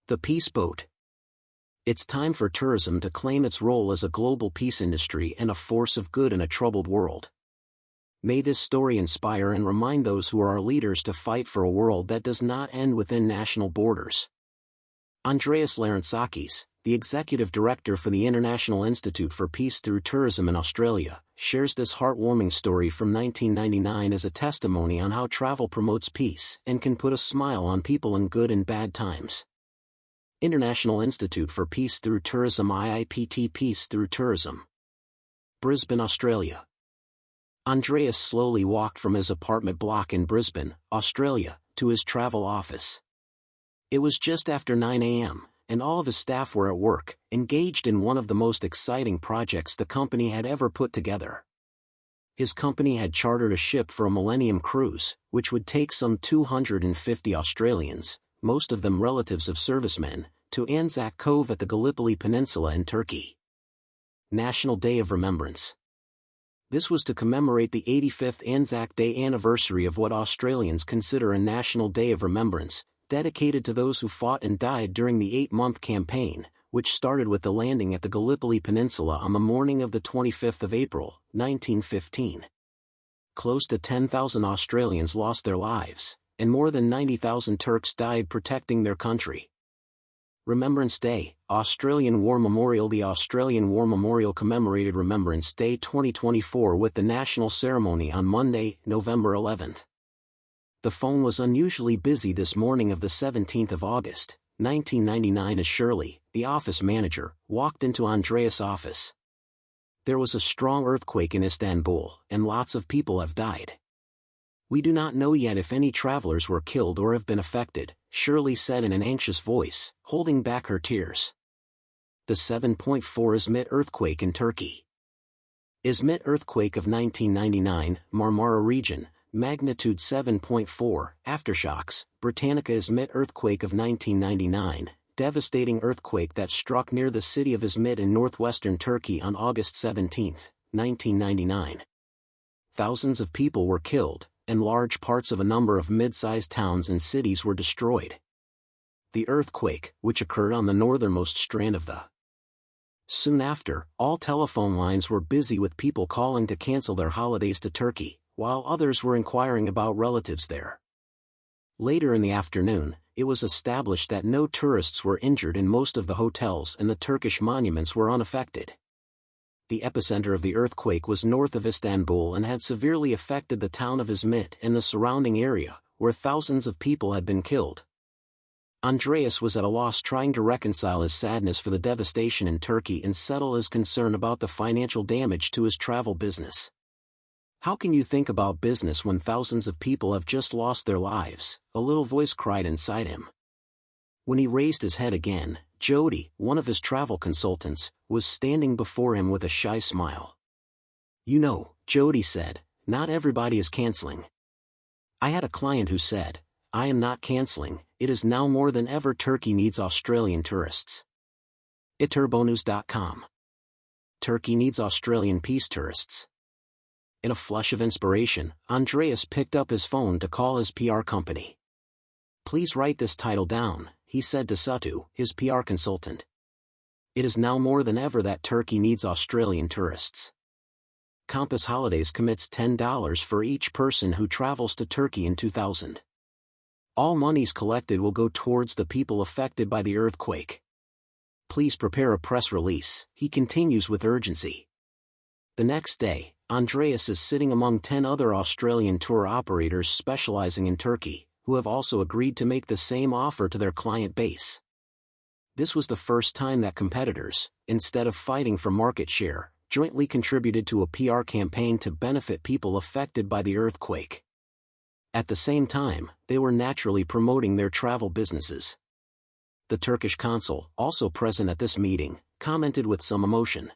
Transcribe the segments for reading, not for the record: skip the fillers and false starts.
The Peace Boat. It's time for tourism to claim its role as a global peace industry and a force of good in a troubled world. May this story inspire and remind those who are our leaders to fight for a world that does not end within national borders. Andreas Larentzakis, the executive director for the International Institute for Peace through Tourism in Australia, shares this heartwarming story from 1999 as a testimony on how travel promotes peace and can put a smile on people in good and bad times. International Institute for Peace through Tourism IIPT Peace through Tourism. Brisbane, Australia. Andreas slowly walked from his apartment block in Brisbane, Australia, to his travel office. It was just after 9 a.m., and all of his staff were at work, engaged in one of the most exciting projects the company had ever put together. His company had chartered a ship for a Millennium Cruise, which would take some 250 Australians, most of them relatives of servicemen, to Anzac Cove at the Gallipoli Peninsula in Turkey. National Day of Remembrance. This was to commemorate the 85th Anzac Day anniversary of what Australians consider a National Day of Remembrance, dedicated to those who fought and died during the 8-month campaign, which started with the landing at the Gallipoli Peninsula on the morning of the 25th of April, 1915. Close to 10,000 Australians lost their lives, and more than 90,000 Turks died protecting their country. Remembrance Day, Australian War Memorial. The Australian War Memorial commemorated Remembrance Day 2024 with the national ceremony on Monday, November 11th. The phone was unusually busy this morning of the 17th of August, 1999 as Shirley, the office manager, walked into Andreas' office. There was a strong earthquake in Istanbul, and lots of people have died. We do not know yet if any travelers were killed or have been affected, Shirley said in an anxious voice, holding back her tears. The 7.4 Izmit earthquake in Turkey. Izmit earthquake of 1999, Marmara region, magnitude 7.4, aftershocks, Britannica. Izmit earthquake of 1999, devastating earthquake that struck near the city of Izmit in northwestern Turkey on August 17, 1999. Thousands of people were killed, and large parts of a number of mid-sized towns and cities were destroyed. The earthquake, which occurred on the northernmost strand of the. Soon after, all telephone lines were busy with people calling to cancel their holidays to Turkey, while others were inquiring about relatives there. Later in the afternoon, it was established that no tourists were injured in most of the hotels and the Turkish monuments were unaffected. The epicenter of the earthquake was north of Istanbul and had severely affected the town of Izmit and the surrounding area, where thousands of people had been killed. Andreas was at a loss trying to reconcile his sadness for the devastation in Turkey and settle his concern about the financial damage to his travel business. How can you think about business when thousands of people have just lost their lives? A little voice cried inside him. When he raised his head again, Jody, one of his travel consultants, was standing before him with a shy smile. You know, Jody said, not everybody is canceling. I had a client who said, I am not canceling, it is now more than ever Turkey needs Australian tourists. Iturbonus.com. Turkey needs Australian peace tourists. In a flush of inspiration, Andreas picked up his phone to call his PR company. Please write this title down, he said to Satu, his PR consultant. It is now more than ever that Turkey needs Australian tourists. Compass Holidays commits $10 for each person who travels to Turkey in 2000. All monies collected will go towards the people affected by the earthquake. Please prepare a press release, he continues with urgency. The next day, Andreas is sitting among 10 other Australian tour operators specializing in Turkey, who have also agreed to make the same offer to their client base. This was the first time that competitors, instead of fighting for market share, jointly contributed to a PR campaign to benefit people affected by the earthquake. At the same time, they were naturally promoting their travel businesses. The Turkish consul, also present at this meeting, commented with some emotion.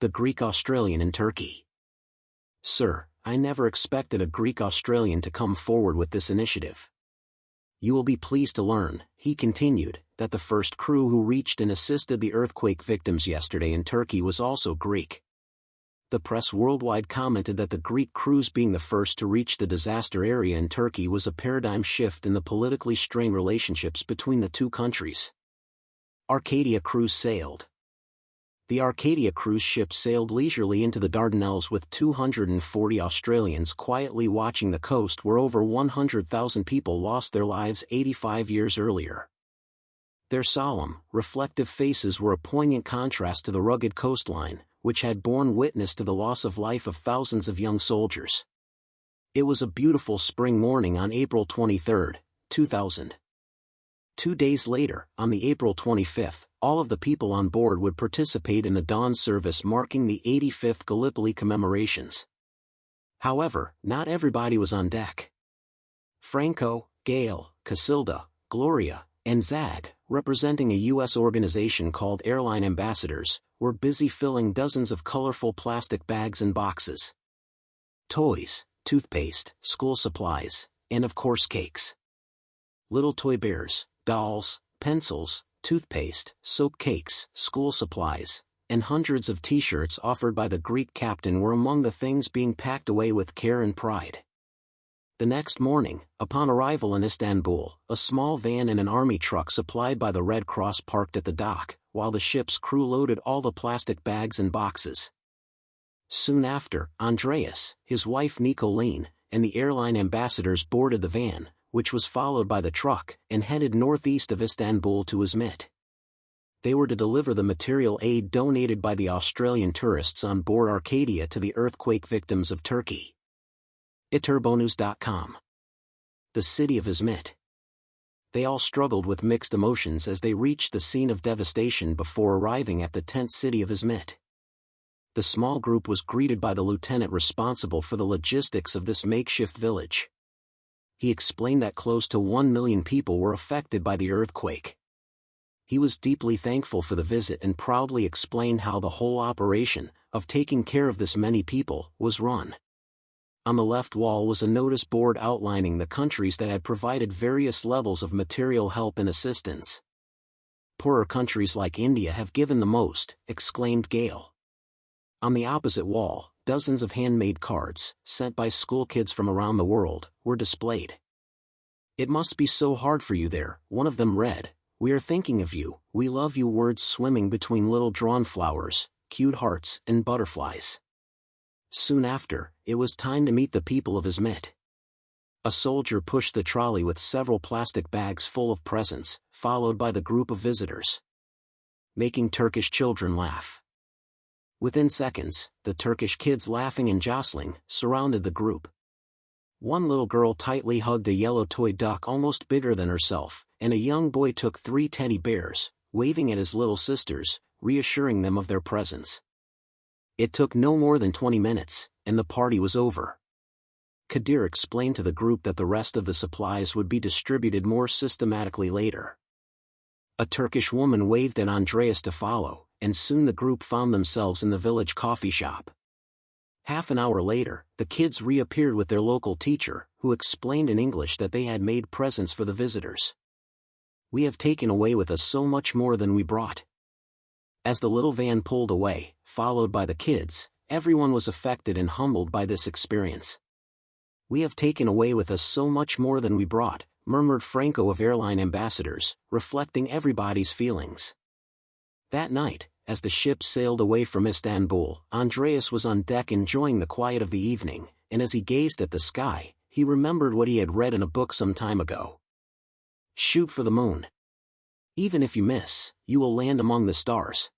The Greek Australian in Turkey. Sir, I never expected a Greek Australian to come forward with this initiative. You will be pleased to learn, he continued, that the first crew who reached and assisted the earthquake victims yesterday in Turkey was also Greek. The press worldwide commented that the Greek cruise being the first to reach the disaster area in Turkey was a paradigm shift in the politically strained relationships between the two countries. Arcadia cruise sailed. The Arcadia cruise ship sailed leisurely into the Dardanelles with 240 Australians quietly watching the coast where over 100,000 people lost their lives 85 years earlier. Their solemn, reflective faces were a poignant contrast to the rugged coastline, which had borne witness to the loss of life of thousands of young soldiers. It was a beautiful spring morning on April 23, 2000. 2 days later, on the April 25th, all of the people on board would participate in the dawn service marking the 85th Gallipoli commemorations. However, not everybody was on deck. Franco, Gail, Casilda, Gloria, and Zag, representing a U.S. organization called Airline Ambassadors, were busy filling dozens of colorful plastic bags and boxes. Toys, toothpaste, school supplies, and of course cakes. Little toy bears, dolls, pencils, toothpaste, soap cakes, school supplies, and hundreds of t-shirts offered by the Greek captain were among the things being packed away with care and pride. The next morning, upon arrival in Istanbul, a small van and an army truck supplied by the Red Cross parked at the dock, while the ship's crew loaded all the plastic bags and boxes. Soon after, Andreas, his wife Nicolene, and the airline ambassadors boarded the van, which was followed by the truck, and headed northeast of Istanbul to Izmit. They were to deliver the material aid donated by the Australian tourists on board Arcadia to the earthquake victims of Turkey. iturbonews.com. The city of Izmit. They all struggled with mixed emotions as they reached the scene of devastation before arriving at the tent city of Izmit. The small group was greeted by the lieutenant responsible for the logistics of this makeshift village. He explained that close to 1 million people were affected by the earthquake. He was deeply thankful for the visit and proudly explained how the whole operation, of taking care of this many people, was run. On the left wall was a notice board outlining the countries that had provided various levels of material help and assistance. "Poorer countries like India have given the most," exclaimed Gail. On the opposite wall, dozens of handmade cards, sent by school kids from around the world, were displayed. "It must be so hard for you there," one of them read. "We are thinking of you, we love you," words swimming between little drawn flowers, cute hearts, and butterflies. Soon after, it was time to meet the people of Izmit. A soldier pushed the trolley with several plastic bags full of presents, followed by the group of visitors. Making Turkish children laugh. Within seconds, the Turkish kids laughing and jostling, surrounded the group. One little girl tightly hugged a yellow toy duck almost bigger than herself, and a young boy took 3 teddy bears, waving at his little sisters, reassuring them of their presence. It took no more than 20 minutes, and the party was over. Kadir explained to the group that the rest of the supplies would be distributed more systematically later. A Turkish woman waved at Andreas to follow, and soon the group found themselves in the village coffee shop. Half an hour later, the kids reappeared with their local teacher, who explained in English that they had made presents for the visitors. "We have taken away with us so much more than we brought." As the little van pulled away, followed by the kids, everyone was affected and humbled by this experience. "We have taken away with us so much more than we brought," murmured Franco of Airline Ambassadors, reflecting everybody's feelings. That night, as the ship sailed away from Istanbul, Andreas was on deck enjoying the quiet of the evening, and as he gazed at the sky, he remembered what he had read in a book some time ago. "Shoot for the moon. Even if you miss, you will land among the stars."